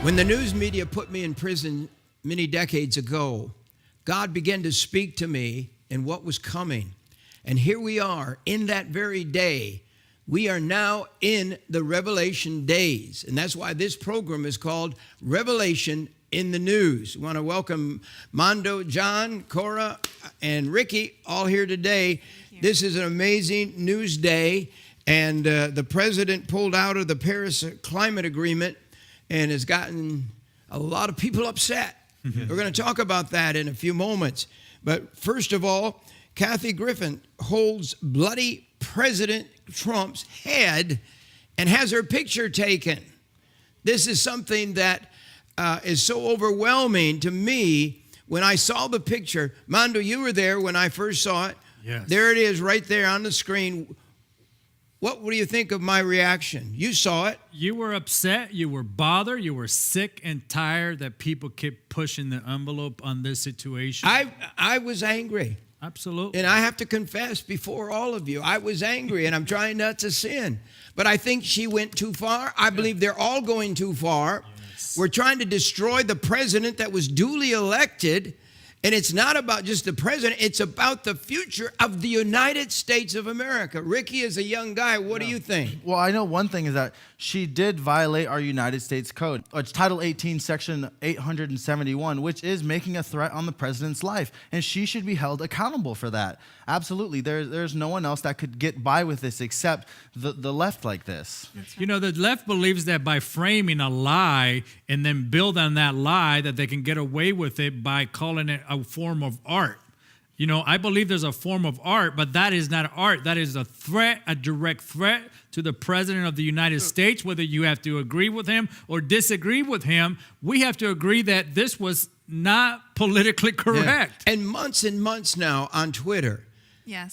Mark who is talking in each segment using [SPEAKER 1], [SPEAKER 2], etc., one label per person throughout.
[SPEAKER 1] When the news media put me in prison many decades ago, God began to speak to me in what was coming. And here we are in that very day. We are now in the Revelation days. And that's why this program is called Revelation in the News. We want to welcome Mondo, John, Cora, and Ricky all here today. This is an amazing news day. And the president pulled out of the Paris Climate Agreement and has gotten a lot of people upset. We're going to talk about that in a few moments. But first of all, Kathy Griffin holds bloody President Trump's head and has her picture taken. This is something that is so overwhelming to me. When I saw the picture, Mondo, you were there when I first saw it.
[SPEAKER 2] Yes.
[SPEAKER 1] There it is right there on the screen. What do you think of my reaction? You saw it.
[SPEAKER 2] You were upset, you were bothered, you were sick and tired that people kept pushing the envelope on this situation.
[SPEAKER 1] I was angry.
[SPEAKER 2] Absolutely.
[SPEAKER 1] And I have to confess before all of you, I was angry, and I'm trying not to sin. But I think she went too far. I believe they're all going too far.
[SPEAKER 2] Yes.
[SPEAKER 1] We're trying to destroy the president that was duly elected. And it's not about just the president. It's about the future of the United States of America. Ricky is a young guy. What do you think?
[SPEAKER 3] Well, I know one thing is that she did violate our United States Code. It's Title 18, Section 871, which is making a threat on the president's life. And she should be held accountable for that. Absolutely. There's no one else that could get by with this except the left like this.
[SPEAKER 2] You know, the left believes that by framing a lie and then build on that lie that they can get away with it by calling it a form of art. You know, I believe there's a form of art, but that is not art. That is a threat, a direct threat to the president of the United States, whether you have to agree with him or disagree with him. We have to agree that this was not politically correct.
[SPEAKER 1] Yeah. And months now on Twitter,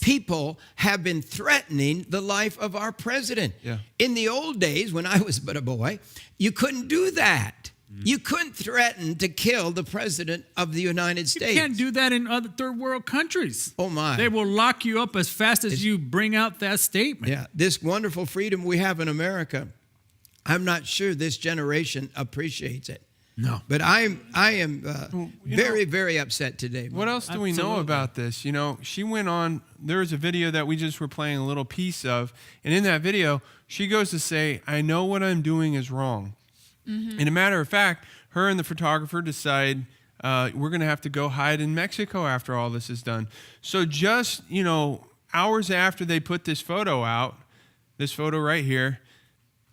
[SPEAKER 1] people have been threatening the life of our president.
[SPEAKER 4] Yeah.
[SPEAKER 1] In the old days, when I was but a boy, you couldn't do that. You couldn't threaten to kill the president of the United States.
[SPEAKER 2] You can't do that in other third world countries.
[SPEAKER 1] Oh, my.
[SPEAKER 2] They will lock you up as fast as you bring out that statement.
[SPEAKER 1] Yeah, this wonderful freedom we have in America, I'm not sure this generation appreciates it.
[SPEAKER 2] No.
[SPEAKER 1] But I am very upset today.
[SPEAKER 4] What else do we know about this? You know, she went on, there was a video that we just were playing a little piece of, and in that video, she goes to say, I know what I'm doing is wrong. Mm-hmm. And a matter of fact, her and the photographer decide we're going to have to go hide in Mexico after all this is done. So just, hours after they put this photo out, this photo right here,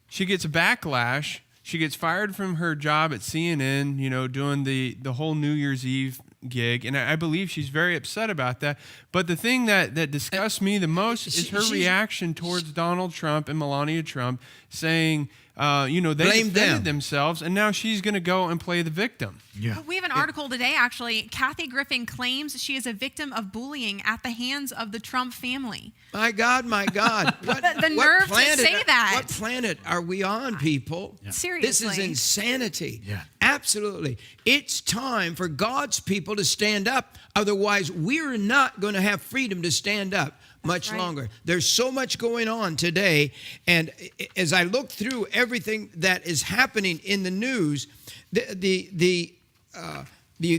[SPEAKER 4] she gets a backlash. She gets fired from her job at CNN, doing the whole New Year's Eve gig. And I believe she's very upset about that. But the thing that disgusts me the most is her reaction towards Donald Trump and Melania Trump saying, they defended themselves, and now she's going to go and play the victim.
[SPEAKER 5] Yeah. We have an article today, actually. Kathy Griffin claims she is a victim of bullying at the hands of the Trump family.
[SPEAKER 1] My God. What,
[SPEAKER 5] the nerve to say that.
[SPEAKER 1] What planet are we on, people?
[SPEAKER 5] Yeah. Seriously.
[SPEAKER 1] This is insanity.
[SPEAKER 2] Yeah.
[SPEAKER 1] Absolutely. It's time for God's people to stand up. Otherwise, we're not going to have freedom to stand up much longer. There's so much going on today. And as I look through everything that is happening in the news, the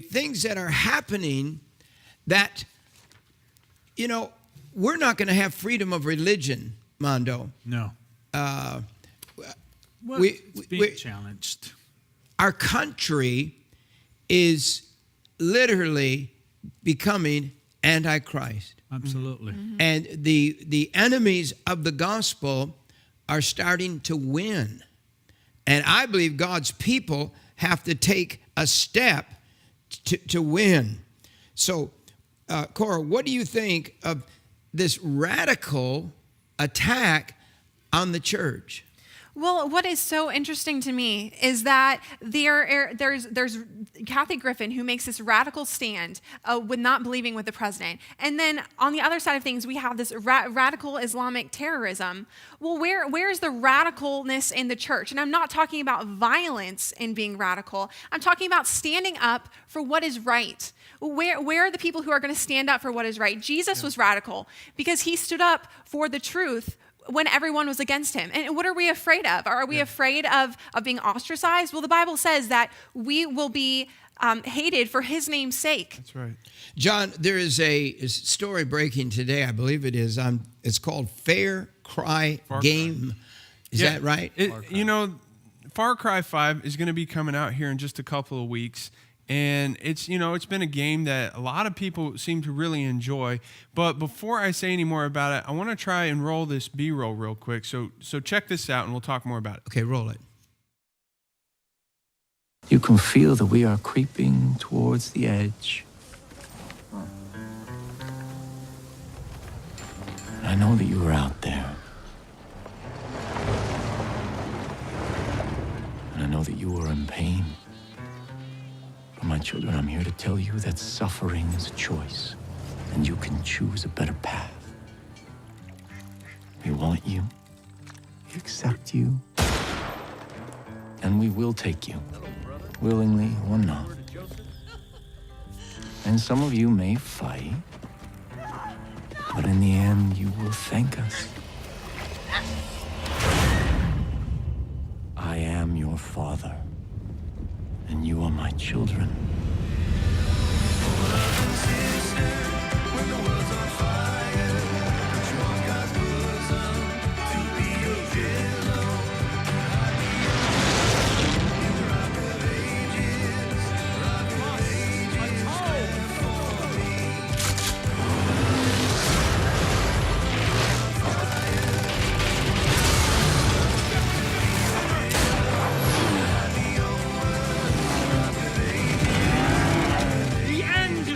[SPEAKER 1] things that are happening that, we're not going to have freedom of religion, Mondo.
[SPEAKER 2] No. It's being challenged.
[SPEAKER 1] Our country is literally becoming Antichrist.
[SPEAKER 2] Absolutely.
[SPEAKER 5] Mm-hmm.
[SPEAKER 1] And the enemies of the gospel are starting to win. And I believe God's people have to take a step to win. So, Cora, what do you think of this radical attack on the church?
[SPEAKER 5] Well, what is so interesting to me is that there's Kathy Griffin who makes this radical stand with not believing with the president. And then on the other side of things, we have this radical Islamic terrorism. Well, where is the radicalness in the church? And I'm not talking about violence in being radical. I'm talking about standing up for what is right. Where are the people who are going to stand up for what is right? Jesus was radical because he stood up for the truth when everyone was against him. And what are we afraid of? Are we afraid of being ostracized? Well, the Bible says that we will be hated for his name's sake.
[SPEAKER 4] That's right.
[SPEAKER 1] John, there is a story breaking today, I believe it is. It's called Far Cry Game. Is that right?
[SPEAKER 4] Far Cry 5 is going to be coming out here in just a couple of weeks. And it's been a game that a lot of people seem to really enjoy. But before I say any more about it, I want to try and roll this B-roll real quick. So check this out, and we'll talk more about it.
[SPEAKER 1] Okay, roll it.
[SPEAKER 6] You can feel that we are creeping towards the edge. And I know that you are out there. And I know that you are in pain. But my children, I'm here to tell you that suffering is a choice, and you can choose a better path. We want you. We accept you. And we will take you, willingly or not. And some of you may fight, but in the end, you will thank us. I am your father, and you are my children.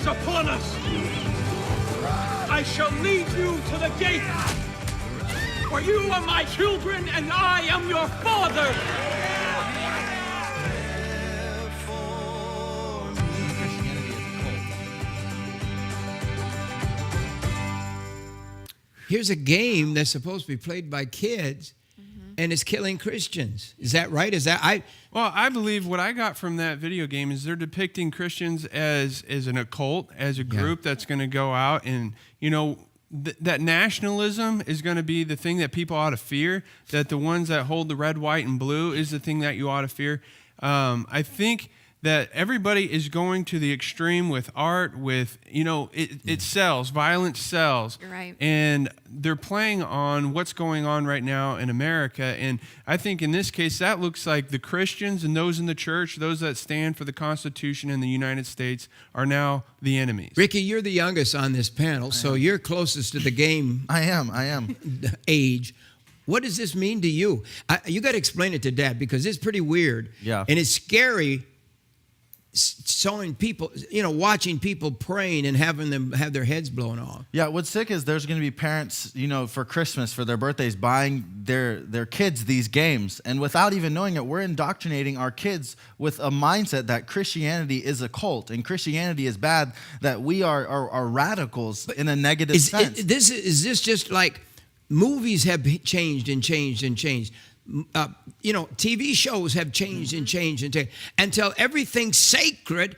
[SPEAKER 7] Upon us. I shall lead you to the gate, for you are my children and I am your father.
[SPEAKER 1] Here's a game that's supposed to be played by kids, and it's killing Christians. Is that right?
[SPEAKER 4] Well, I believe what I got from that video game is they're depicting Christians as an occult, as a group that's going to go out and, that nationalism is going to be the thing that people ought to fear, that the ones that hold the red, white, and blue is the thing that you ought to fear. I think that everybody is going to the extreme with art, with, it sells, violence sells.
[SPEAKER 5] You're right.
[SPEAKER 4] And they're playing on what's going on right now in America. And I think in this case, that looks like the Christians and those in the church, those that stand for the Constitution in the United States, are now the enemies.
[SPEAKER 1] Ricky, you're the youngest on this panel, so you're closest to the game
[SPEAKER 3] I am.
[SPEAKER 1] age. What does this mean to you? You got to explain it to Dad, because it's pretty weird.
[SPEAKER 3] Yeah.
[SPEAKER 1] And it's scary showing people, watching people praying and having them have their heads blown off.
[SPEAKER 3] Yeah, what's sick is there's going to be parents, for Christmas, for their birthdays, buying their kids these games. And without even knowing it, we're indoctrinating our kids with a mindset that Christianity is a cult and Christianity is bad, that we are radicals in a negative sense.
[SPEAKER 1] Is this just like movies have changed and changed and changed? TV shows have changed and changed and changed until everything's sacred.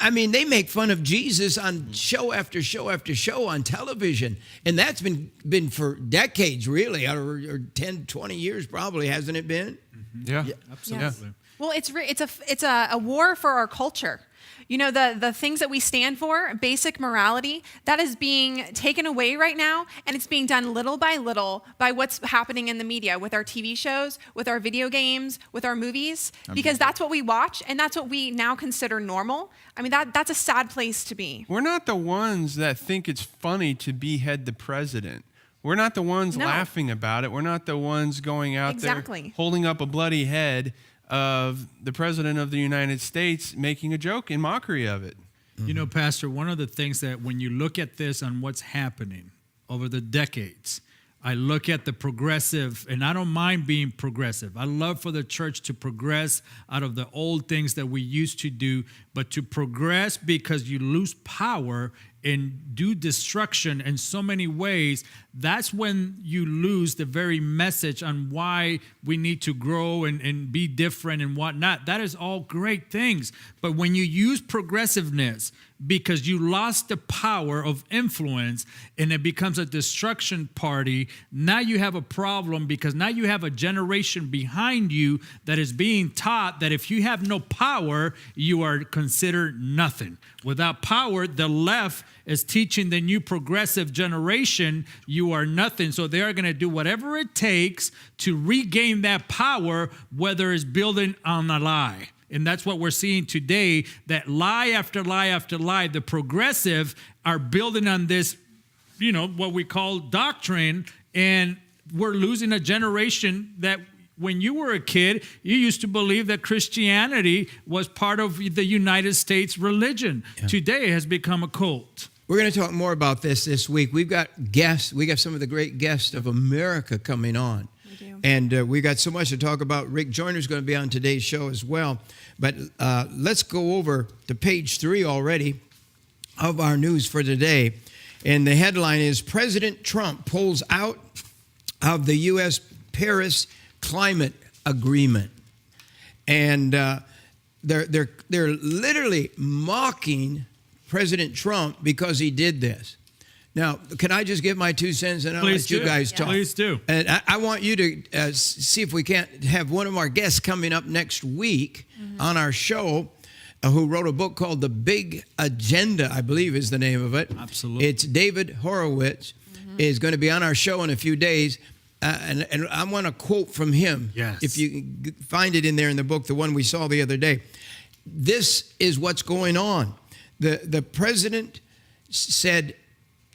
[SPEAKER 1] I mean, they make fun of Jesus on show after show after show on television. And that's been for decades, really, or 10, 20 years probably, hasn't it been?
[SPEAKER 4] Yeah,
[SPEAKER 2] Absolutely.
[SPEAKER 5] Well, it's a war for our culture. The things that we stand for, basic morality, that is being taken away right now, and it's being done little by little by what's happening in the media with our TV shows, with our video games, with our movies, because that's what we watch, and that's what we now consider normal. I mean, that's a sad place to be.
[SPEAKER 4] We're not the ones that think it's funny to behead the president. We're not the ones laughing about it. We're not the ones going out there holding up a bloody head of the president of the United States, making a joke in mockery of it.
[SPEAKER 2] Pastor, one of the things that when you look at this on what's happening over the decades, I look at the progressive, and I don't mind being progressive. I love for the church to progress out of the old things that we used to do, but to progress because you lose power and do destruction in so many ways, that's when you lose the very message on why we need to grow and be different and whatnot. That is all great things. But when you use progressiveness because you lost the power of influence and it becomes a destruction party, now you have a problem, because now you have a generation behind you that is being taught that if you have no power, you are considered nothing. Without power, the left is teaching the new progressive generation you are nothing. So they are going to do whatever it takes to regain that power, whether it's building on a lie. And that's what we're seeing today, that lie after lie after lie. The progressive are building on this, what we call doctrine, and we're losing a generation that when you were a kid, you used to believe that Christianity was part of the United States religion. Yeah. Today it has become a cult.
[SPEAKER 1] We're going to talk more about this week. We've got guests. We got some of the great guests of America coming on. And we got so much to talk about. Rick Joyner's going to be on today's show as well. But let's go over to page 3 already of our news for today. And the headline is, President Trump pulls out of the U.S. Paris Climate Agreement. And they're literally mocking President Trump because he did this. Now, can I just give my 2 cents and I'll let you guys talk?
[SPEAKER 2] Please do.
[SPEAKER 1] And I want you to see if we can't have one of our guests coming up next week on our show who wrote a book called The Big Agenda, I believe is the name of it.
[SPEAKER 2] Absolutely.
[SPEAKER 1] It's David Horowitz is going to be on our show in a few days. And I want to quote from him.
[SPEAKER 2] Yes.
[SPEAKER 1] If you can find it in there in the book, the one we saw the other day. This is what's going on. The president said,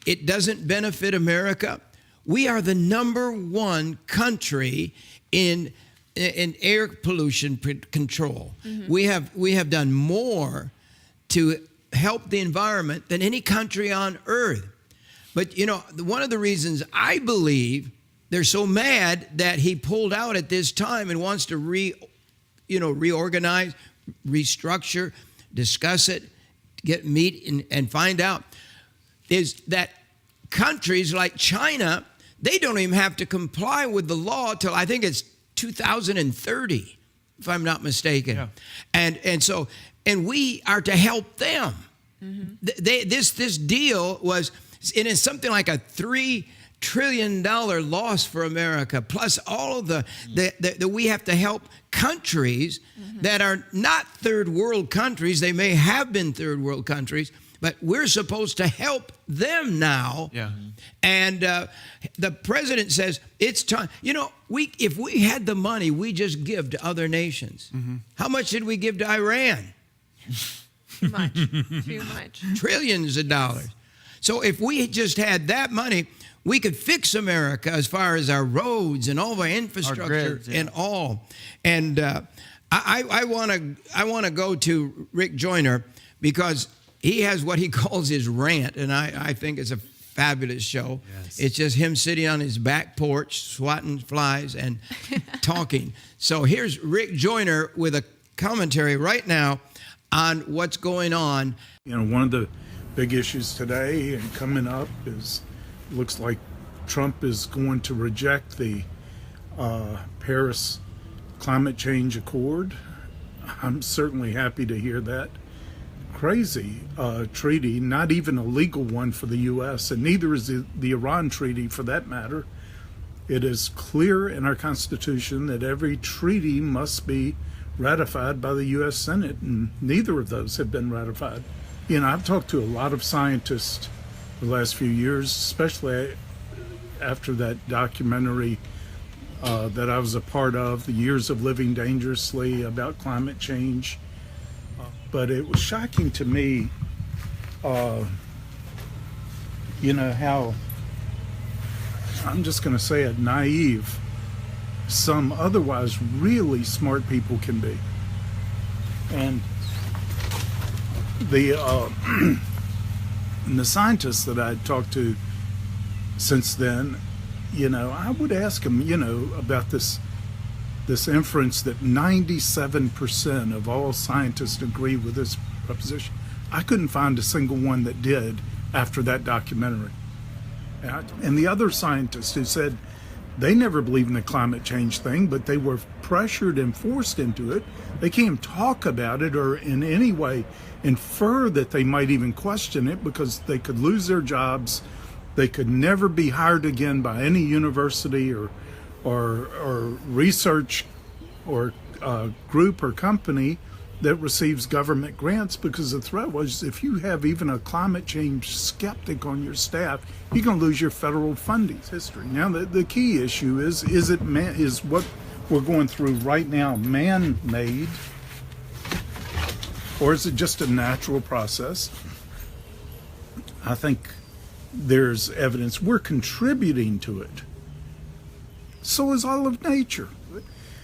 [SPEAKER 1] it doesn't benefit America. We are the number 1 country in air pollution control. We have done more to help the environment than any country on earth. But one of the reasons I believe they're so mad that he pulled out at this time and wants to reorganize, restructure, discuss it, meet and find out, is that countries like China, they don't even have to comply with the law till I think it's 2030, if I'm not mistaken. Yeah. And we are to help them. This deal was, it is something like a $3 trillion loss for America, plus all of the we have to help countries that are not third world countries. They may have been third world countries, but we're supposed to help them now. Yeah. And the president says it's time. If we had the money, we just give to other nations. How much did we give to Iran?
[SPEAKER 5] Too much. Too much.
[SPEAKER 1] Trillions of dollars. So if we just had that money, we could fix America as far as our roads and all of our infrastructure, our grids, and all. And I want to go to Rick Joyner because he has what he calls his rant, and I think it's a fabulous show. Yes. It's just him sitting on his back porch, swatting flies and talking. So here's Rick Joyner with a commentary right now on what's going on.
[SPEAKER 8] One of the big issues today and coming up is, looks like Trump is going to reject the Paris Climate Change Accord. I'm certainly happy to hear that. Crazy treaty, not even a legal one for the U.S., and neither is the Iran treaty for that matter. It is clear in our Constitution that every treaty must be ratified by the U.S. Senate, and neither of those have been ratified. I've talked to a lot of scientists the last few years, especially after that documentary that I was a part of, The Years of Living Dangerously, about climate change. But it was shocking to me, how, I'm just going to say it, naive some otherwise really smart people can be. And the scientists that I'd talked to since then, I would ask them, about this inference that 97% of all scientists agree with this proposition. I couldn't find a single one that did after that documentary. And the other scientists who said they never believed in the climate change thing, but they were pressured and forced into it. They can't talk about it or in any way infer that they might even question it because they could lose their jobs. They could never be hired again by any university or research or group or company that receives government grants, because the threat was if you have even a climate change skeptic on your staff, you're going to lose your federal funding. History. Now, the key issue is what we're going through right now man-made, or is it just a natural process? I think there's evidence we're contributing to it. So is all of nature.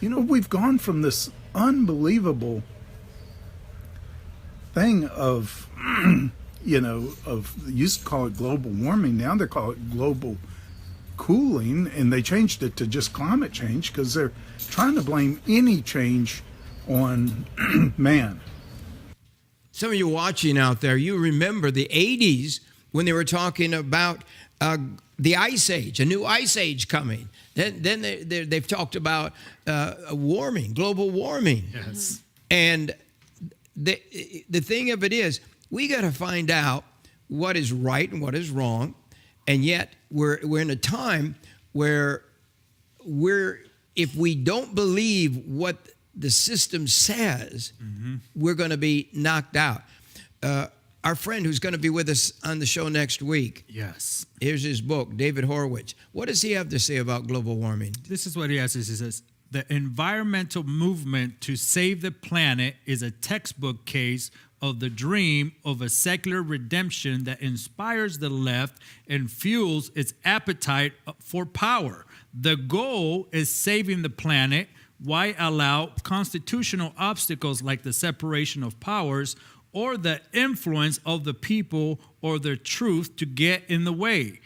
[SPEAKER 8] You know, we've gone from this unbelievable thing of, used to call it global warming. Now they call it global cooling, and they changed it to just climate change because they're trying to blame any change on man.
[SPEAKER 1] Some of you watching out there, you remember the 80s when they were talking about the ice age, a new ice age coming. Then they've talked about warming, global warming.
[SPEAKER 2] Yes.
[SPEAKER 1] And the thing of it is, we got to find out what is right and what is wrong. And yet we're in a time where if we don't believe what the system says, we're going to be knocked out. Our friend who's going to be with us on the show next week.
[SPEAKER 2] Yes.
[SPEAKER 1] Here's his book, David Horowitz. What does he have to say about global warming?
[SPEAKER 2] This is what he has to say. He says, the environmental movement to save the planet is a textbook case of the dream of a secular redemption that inspires the left and fuels its appetite for power. The goal is saving the planet. Why allow constitutional obstacles like the separation of powers or the influence of the people or the truth to get in the way?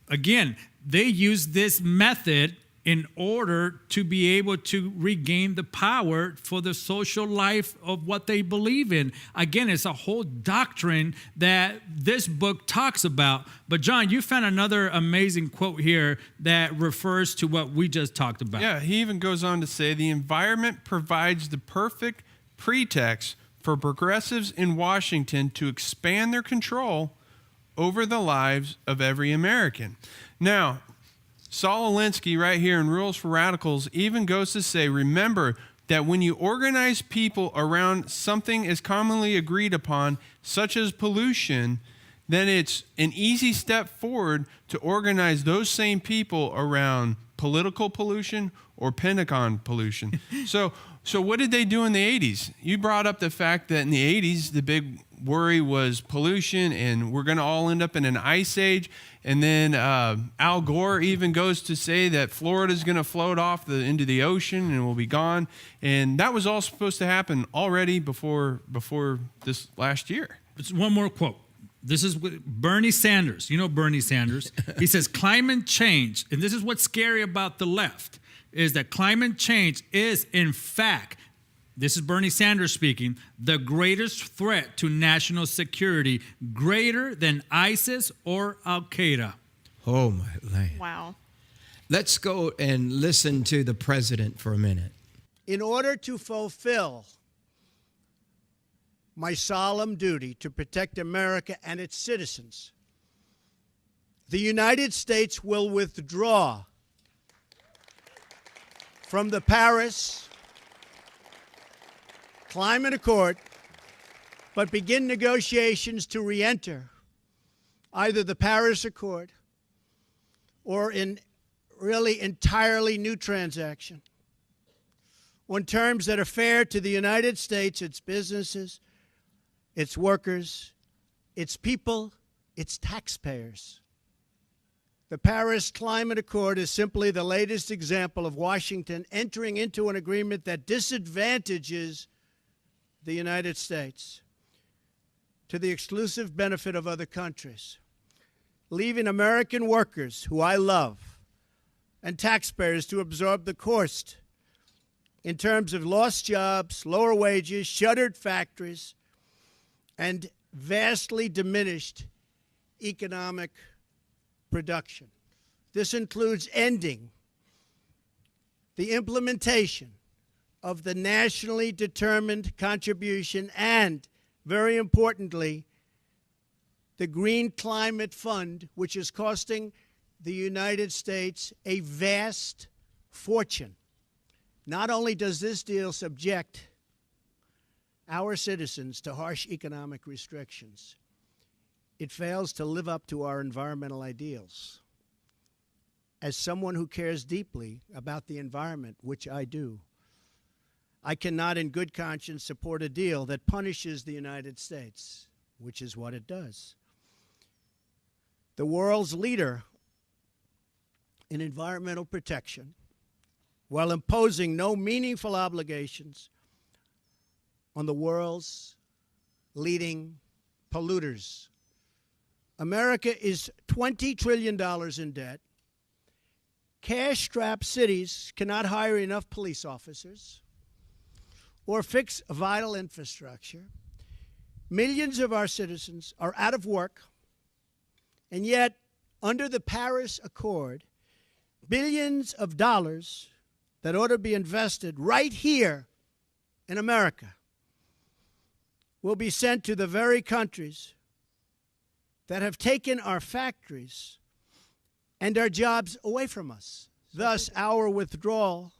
[SPEAKER 2] Again, they use this method in order to be able to regain the power for the social life of what they believe in. Again, it's a whole doctrine that this book talks about. But John, you found another amazing quote here that refers to what we just talked about.
[SPEAKER 4] Yeah, he even goes on to say, the environment provides the perfect pretext for progressives in Washington to expand their control over the lives of every American. Now, Saul Alinsky right here in Rules for Radicals even goes to say, remember that when you organize people around something as commonly agreed upon, such as pollution, then it's an easy step forward to organize those same people around political pollution or Pentagon pollution. So what did they do in the 80s? You brought up the fact that in the 80s, the big worry was pollution and we're going to all end up in an ice age. And then Al Gore even goes to say that Florida's going to float off into the ocean and will be gone. And that was all supposed to happen already before this last year.
[SPEAKER 2] Just one more quote. This is Bernie Sanders. You know Bernie Sanders. He says climate change, and this is what's scary about the left, is that climate change is, in fact, this is Bernie Sanders speaking, the greatest threat to national security, greater than ISIS or Al-Qaeda.
[SPEAKER 1] Oh, my land.
[SPEAKER 5] Wow.
[SPEAKER 1] Let's go and listen to the president for a minute.
[SPEAKER 9] In order to fulfill my solemn duty to protect America and its citizens, the United States will withdraw from the Paris Climate Accord, but begin negotiations to re-enter either the Paris Accord or in really entirely new transaction on terms that are fair to the United States, its businesses, its workers, its people, its taxpayers. The Paris Climate Accord is simply the latest example of Washington entering into an agreement that disadvantages the United States to the exclusive benefit of other countries, leaving American workers, who I love, and taxpayers to absorb the cost in terms of lost jobs, lower wages, shuttered factories, and vastly diminished economic production. This includes ending the implementation of the nationally determined contribution and, very importantly, the Green Climate Fund, which is costing the United States a vast fortune. Not only does this deal subject our citizens to harsh economic restrictions, it fails to live up to our environmental ideals. As someone who cares deeply about the environment, which I do, I cannot in good conscience support a deal that punishes the United States, which is what it does. The world's leader in environmental protection, while imposing no meaningful obligations on the world's leading polluters. America is $20 trillion in debt. Cash-strapped cities cannot hire enough police officers or fix vital infrastructure. Millions of our citizens are out of work, and yet, under the Paris Accord, billions of dollars that ought to be invested right here in America will be sent to the very countries that have taken our factories and our jobs away from us. Thus, our withdrawal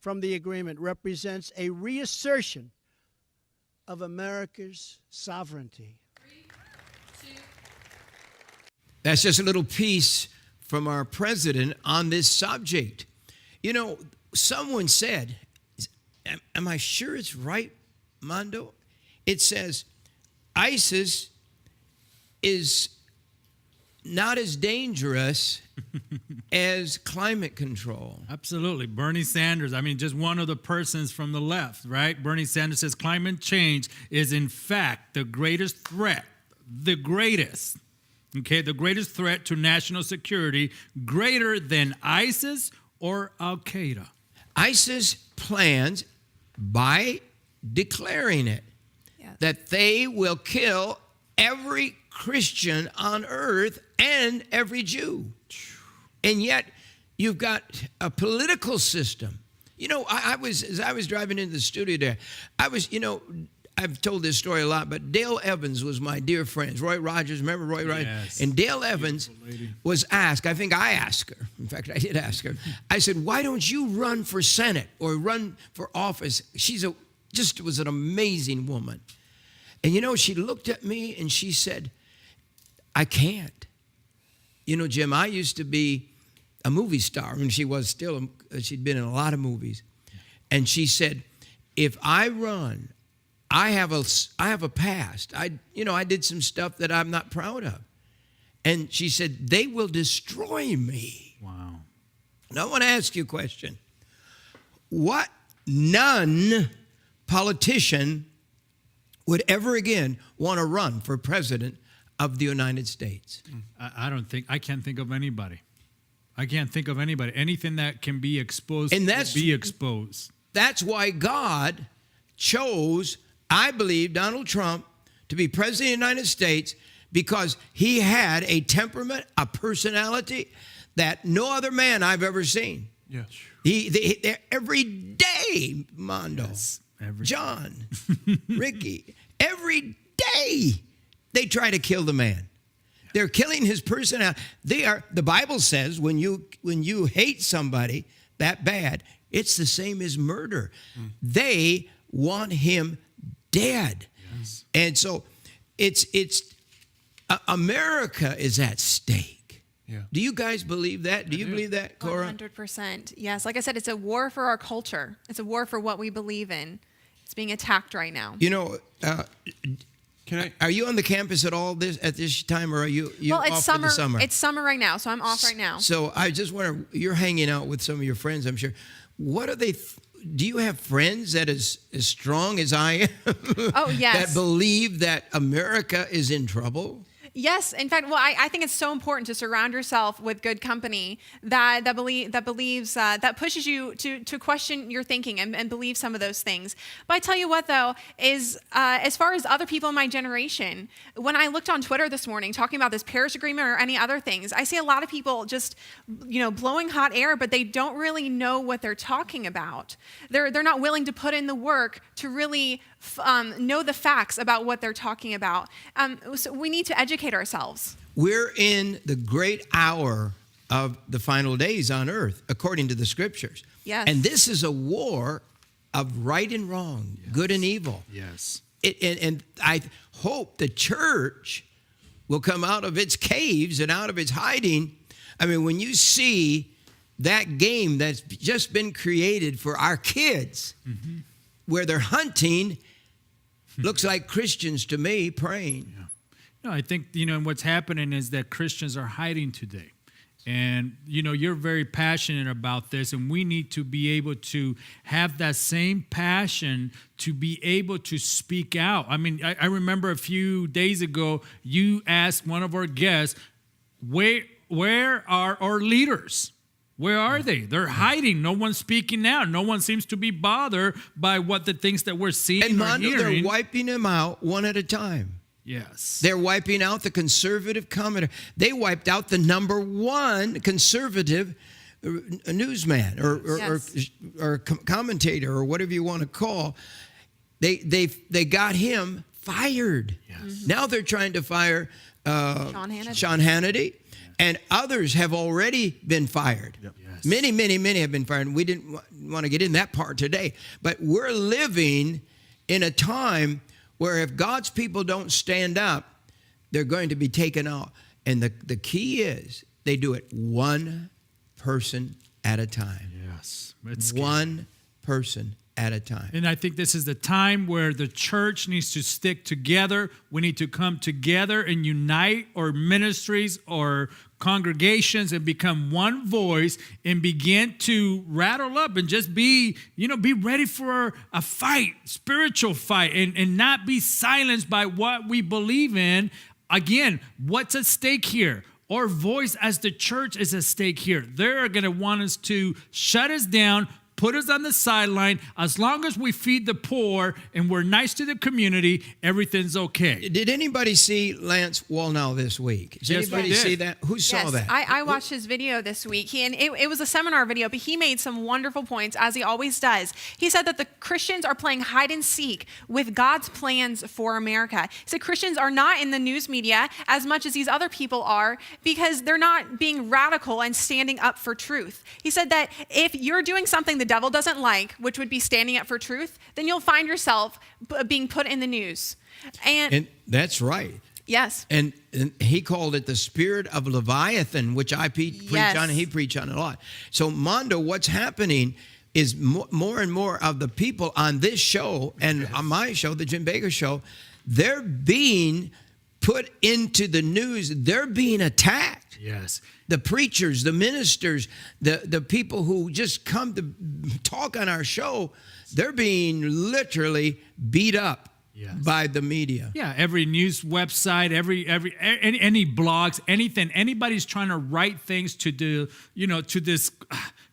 [SPEAKER 9] from the agreement represents a reassertion of America's sovereignty.
[SPEAKER 1] That's just a little piece from our president on this subject. You know, someone said, am I sure it's right, Mondo? It says ISIS is not as dangerous as climate control.
[SPEAKER 2] Absolutely. Bernie Sanders, I mean, just one of the persons from the left, right? Bernie Sanders says climate change is, in fact, the greatest threat, the greatest threat to national security, greater than ISIS or Al-Qaeda.
[SPEAKER 1] ISIS plans, by declaring it, that they will kill every Christian on earth and every Jew. And yet, you've got a political system. You know, as I was driving into the studio there, I've told this story a lot, but Dale Evans was my dear friend. Roy Rogers, remember Roy Rogers?
[SPEAKER 2] Yes.
[SPEAKER 1] And Dale Evans was asked, I think I asked her, in fact, I did ask her, I said, why don't you run for Senate or run for office? She was an amazing woman. And you know, she looked at me and she said, I can't. You know, Jim, I used to be a movie star, and she was still, she'd been in a lot of movies. And she said, if I run, I have a past. I did some stuff that I'm not proud of. And she said, they will destroy me.
[SPEAKER 2] Wow.
[SPEAKER 1] Now I want to ask you a question. What non-politician would ever again want to run for president of the United States?
[SPEAKER 2] I can't think of anybody. I can't think of anybody. Anything that can be exposed
[SPEAKER 1] And
[SPEAKER 2] will be exposed.
[SPEAKER 1] That's why God chose, I believe, Donald Trump to be president of the United States, because he had a temperament, a personality that no other man I've ever seen.
[SPEAKER 4] Yes.
[SPEAKER 1] He every day, Mondo,
[SPEAKER 2] Yes,
[SPEAKER 1] John, Ricky, every day they try to kill the man. They're killing his personality. The Bible says when you hate somebody that bad, it's the same as murder. They want him dead.
[SPEAKER 2] Yes.
[SPEAKER 1] And so it's America is at stake.
[SPEAKER 4] Yeah.
[SPEAKER 1] Do you guys believe that? Do you believe that, Cora?
[SPEAKER 5] 100%. Yes. Like I said, it's a war for our culture. It's a war for what we believe in. It's being attacked right now.
[SPEAKER 1] You know, are you on the campus at all at this time, or are you
[SPEAKER 5] well, it's
[SPEAKER 1] off
[SPEAKER 5] summer.
[SPEAKER 1] for the summer?
[SPEAKER 5] It's summer right now, so I'm off right now.
[SPEAKER 1] So I just wonder, you're hanging out with some of your friends, I'm sure. What are they? Do you have friends that is as strong as I am?
[SPEAKER 5] Oh, yes.
[SPEAKER 1] That believe that America is in trouble?
[SPEAKER 5] Yes, in fact, well, I think it's so important to surround yourself with good company that believes that pushes you to question your thinking and believe some of those things. But I tell you what, though, is as far as other people in my generation, when I looked on Twitter this morning talking about this Paris Agreement or any other things, I see a lot of people just blowing hot air, but they don't really know what they're talking about. They're not willing to put in the work to really know the facts about what they're talking about. So we need to educate ourselves.
[SPEAKER 1] We're in the great hour of the final days on earth, according to the scriptures.
[SPEAKER 5] Yes.
[SPEAKER 1] And this is a war of right and wrong, good and evil.
[SPEAKER 2] Yes.
[SPEAKER 1] And I hope the church will come out of its caves and out of its hiding. I mean, when you see that game that's just been created for our kids, where they're hunting, looks like Christians to me praying.
[SPEAKER 2] Yeah. No, I think, what's happening is that Christians are hiding today. And, you're very passionate about this, and we need to be able to have that same passion to be able to speak out. I mean, I remember a few days ago, you asked one of our guests, where are our leaders? Where are they? They're hiding. No one's speaking out. No one seems to be bothered by what the things that we're seeing
[SPEAKER 1] And
[SPEAKER 2] or
[SPEAKER 1] Mondo,
[SPEAKER 2] hearing.
[SPEAKER 1] they're wiping them out one at a time.
[SPEAKER 2] Yes.
[SPEAKER 1] They're wiping out the conservative commenter. They wiped out the number one conservative newsman or commentator or whatever you want to call. They got him fired.
[SPEAKER 2] Yes.
[SPEAKER 1] Now they're trying to fire
[SPEAKER 5] Sean
[SPEAKER 1] Hannity. And others have already been fired.
[SPEAKER 3] Yep.
[SPEAKER 2] Yes.
[SPEAKER 1] Many have been fired. We didn't want to get in that part today. But we're living in a time where if God's people don't stand up, they're going to be taken out. And the key is they do it one person at a time.
[SPEAKER 2] Yes. It's scary.
[SPEAKER 1] One person at a time.
[SPEAKER 2] And I think this is the time where the church needs to stick together. We need to come together and unite our ministries or congregations and become one voice and begin to rattle up and just be ready for a fight, spiritual fight, and not be silenced by what we believe in. Again, what's at stake here? Our voice as the church is at stake here. They're going to want us to shut us down, put us on the sideline. As long as we feed the poor and we're nice to the community, everything's okay.
[SPEAKER 1] Did anybody see Lance Wallnau this week? Did
[SPEAKER 2] Yes, we
[SPEAKER 1] anybody
[SPEAKER 2] did.
[SPEAKER 1] see that? Who saw that?
[SPEAKER 5] I watched his video this week, and it was a seminar video, but he made some wonderful points, as he always does. He said that the Christians are playing hide and seek with God's plans for America. He said Christians are not in the news media as much as these other people are because they're not being radical and standing up for truth. He said that if you're doing something the devil doesn't like, which would be standing up for truth, then you'll find yourself being put in the news. And
[SPEAKER 1] that's right.
[SPEAKER 5] Yes.
[SPEAKER 1] And he called it the spirit of Leviathan, which I preach on, and he preached on a lot. So, Mondo, what's happening is more and more of the people on this show and on my show, the Jim Bakker Show, they're being put into the news. They're being attacked.
[SPEAKER 2] Yes.
[SPEAKER 1] The preachers, the ministers, the people who just come to talk on our show, they're being literally beat up. Yes. By the media.
[SPEAKER 2] Yeah, every news website, any blogs, anything. Anybody's trying to write things to do, to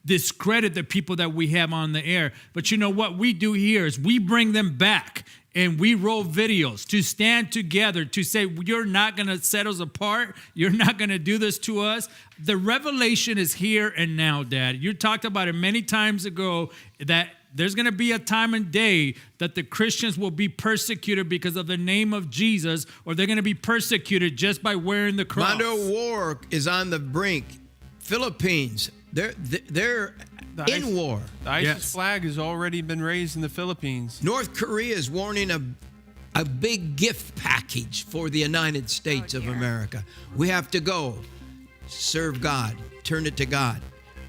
[SPEAKER 2] discredit the people that we have on the air. But you know what we do here is we bring them back and we roll videos to stand together to say, you're not going to set us apart. You're not going to do this to us. The revelation is here and now, Dad. You talked about it many times ago that there's going to be a time and day that the Christians will be persecuted because of the name of Jesus, or they're going to be persecuted just by wearing the cross.
[SPEAKER 1] Mondo, war is on the brink. Philippines, they're in war.
[SPEAKER 4] The ISIS flag has already been raised in the Philippines.
[SPEAKER 1] North Korea is warning a big gift package for the United States of America. We have to go serve God, turn it to God.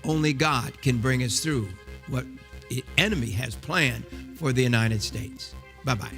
[SPEAKER 1] Only God can bring us through what the enemy has planned for the United States. Bye-bye.